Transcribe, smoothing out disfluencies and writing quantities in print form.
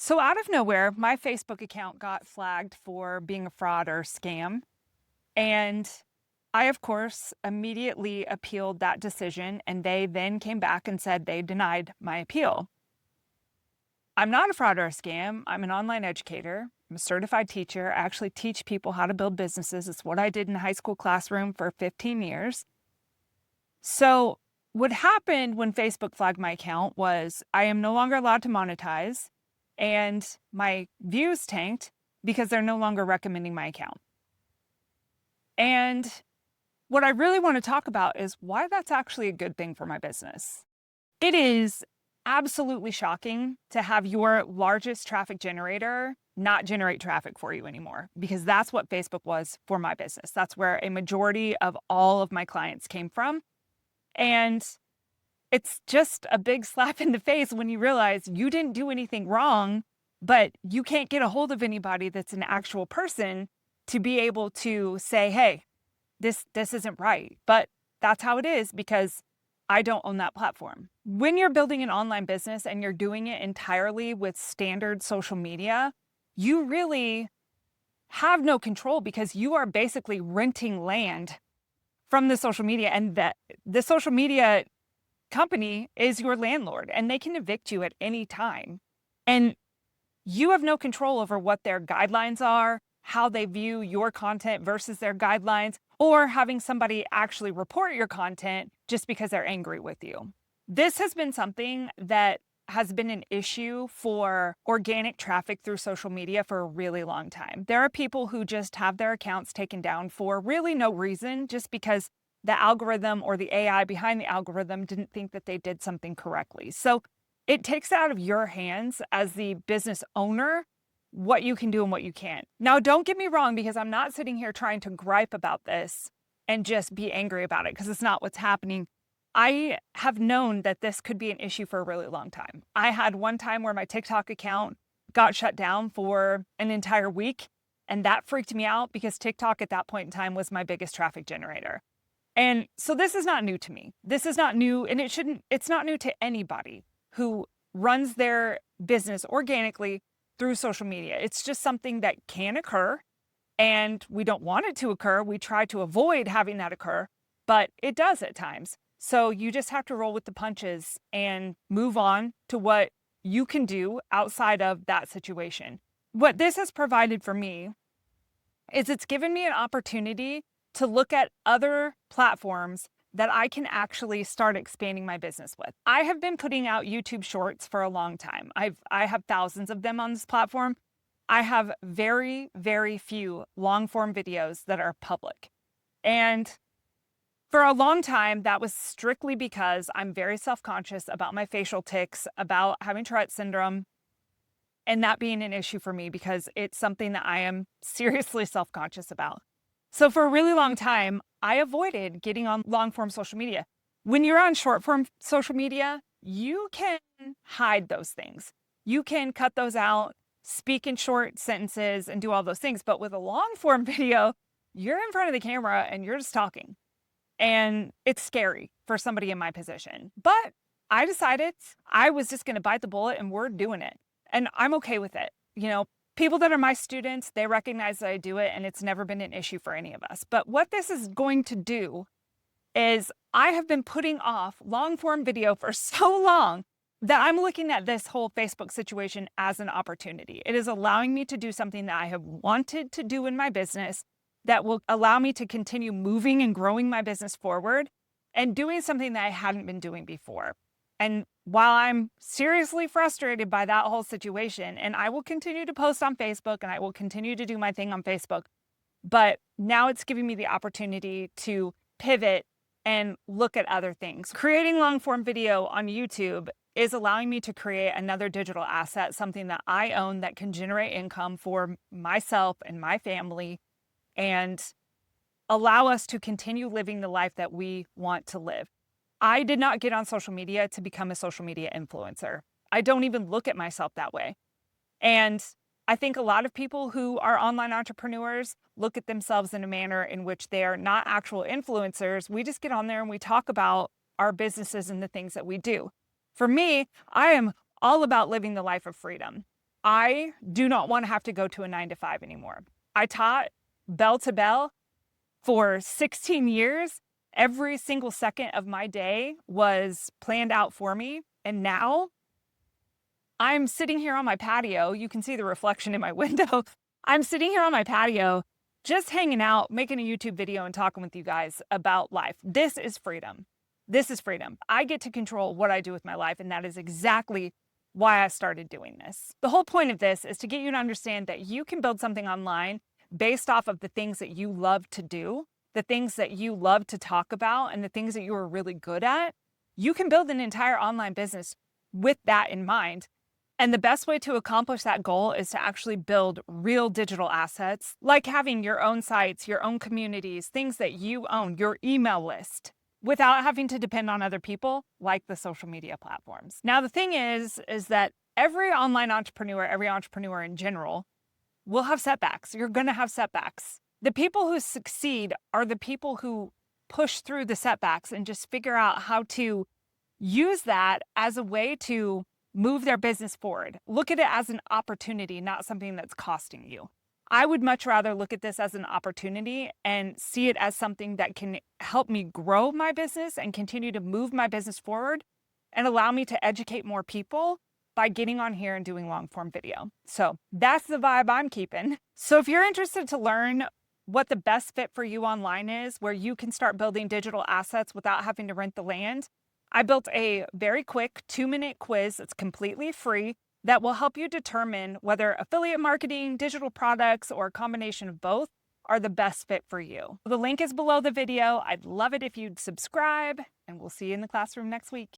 So out of nowhere, my Facebook account got flagged for being a fraud or scam. And I, of course, immediately appealed that decision. And they then came back and said they denied my appeal. I'm not a fraud or a scam. I'm an online educator. I'm a certified teacher. I actually teach people how to build businesses. It's what I did in a high school classroom for 15 years. So what happened when Facebook flagged my account was I am no longer allowed to monetize and my views tanked because they're no longer recommending my account. And what I really want to talk about is why that's actually a good thing for my business. It is absolutely shocking to have your largest traffic generator not generate traffic for you anymore, because that's what Facebook was for my business. That's where a majority of all of my clients came from. And it's just a big slap in the face when you realize you didn't do anything wrong, but you can't get a hold of anybody that's an actual person to be able to say, hey, this isn't right. But that's how it is because I don't own that platform. When you're building an online business and you're doing it entirely with standard social media, you really have no control because you are basically renting land from the social media, and that the social media company is your landlord and they can evict you at any time. And you have no control over what their guidelines are, how they view your content versus their guidelines, or having somebody actually report your content just because they're angry with you. This has been something that has been an issue for organic traffic through social media for a really long time. There are people who just have their accounts taken down for really no reason, just because the algorithm or the AI behind the algorithm didn't think that they did something correctly. So it takes out of your hands as the business owner what you can do and what you can't. Now, don't get me wrong, because I'm not sitting here trying to gripe about this and just be angry about it, because it's not what's happening. I have known that this could be an issue for a really long time. I had one time where my TikTok account got shut down for an entire week, and that freaked me out because TikTok at that point in time was my biggest traffic generator. And so this is not new to me. This is not new, and it's not new to anybody who runs their business organically through social media. It's just something that can occur, and we don't want it to occur. We try to avoid having that occur, but it does at times. So you just have to roll with the punches and move on to what you can do outside of that situation. What this has provided for me is it's given me an opportunity to look at other platforms that I can actually start expanding my business with. I have been putting out YouTube shorts for a long time. I have thousands of them on this platform. I have very, very few long form videos that are public. And for a long time, that was strictly because I'm very self-conscious about my facial tics, about having Tourette syndrome, and that being an issue for me because it's something that I am seriously self-conscious about. So for a really long time, I avoided getting on long-form social media. When you're on short-form social media, you can hide those things. You can cut those out, speak in short sentences, and do all those things. But with a long-form video, you're in front of the camera and you're just talking. And it's scary for somebody in my position. But I decided I was just going to bite the bullet and we're doing it. And I'm okay with it. You know, people that are my students, they recognize that I do it and it's never been an issue for any of us. But what this is going to do is I have been putting off long form video for so long that I'm looking at this whole Facebook situation as an opportunity. It is allowing me to do something that I have wanted to do in my business that will allow me to continue moving and growing my business forward and doing something that I hadn't been doing before. And while I'm seriously frustrated by that whole situation, and I will continue to post on Facebook and I will continue to do my thing on Facebook, but now it's giving me the opportunity to pivot and look at other things. Creating long form video on YouTube is allowing me to create another digital asset, something that I own that can generate income for myself and my family and allow us to continue living the life that we want to live. I did not get on social media to become a social media influencer. I don't even look at myself that way. And I think a lot of people who are online entrepreneurs look at themselves in a manner in which they are not actual influencers. We just get on there and we talk about our businesses and the things that we do. For me, I am all about living the life of freedom. I do not want to have to go to a 9 to 5 anymore. I taught bell to bell for 16 years. Every single second of my day was planned out for me. And now I'm sitting here on my patio. You can see the reflection in my window. I'm sitting here on my patio, just hanging out, making a YouTube video and talking with you guys about life. This is freedom. This is freedom. I get to control what I do with my life, and that is exactly why I started doing this. The whole point of this is to get you to understand that you can build something online based off of the things that you love to do, the things that you love to talk about, and the things that you are really good at. You can build an entire online business with that in mind. And the best way to accomplish that goal is to actually build real digital assets, like having your own sites, your own communities, things that you own, your email list, without having to depend on other people like the social media platforms. Now, the thing is that every online entrepreneur, every entrepreneur in general, will have setbacks. You're going to have setbacks. The people who succeed are the people who push through the setbacks and just figure out how to use that as a way to move their business forward. Look at it as an opportunity, not something that's costing you. I would much rather look at this as an opportunity and see it as something that can help me grow my business and continue to move my business forward and allow me to educate more people by getting on here and doing long form video. So that's the vibe I'm keeping. So if you're interested to learn what the best fit for you online is, where you can start building digital assets without having to rent the land, I built a very quick 2-minute quiz that's completely free that will help you determine whether affiliate marketing, digital products, or a combination of both are the best fit for you. The link is below the video. I'd love it if you'd subscribe, and we'll see you in the classroom next week.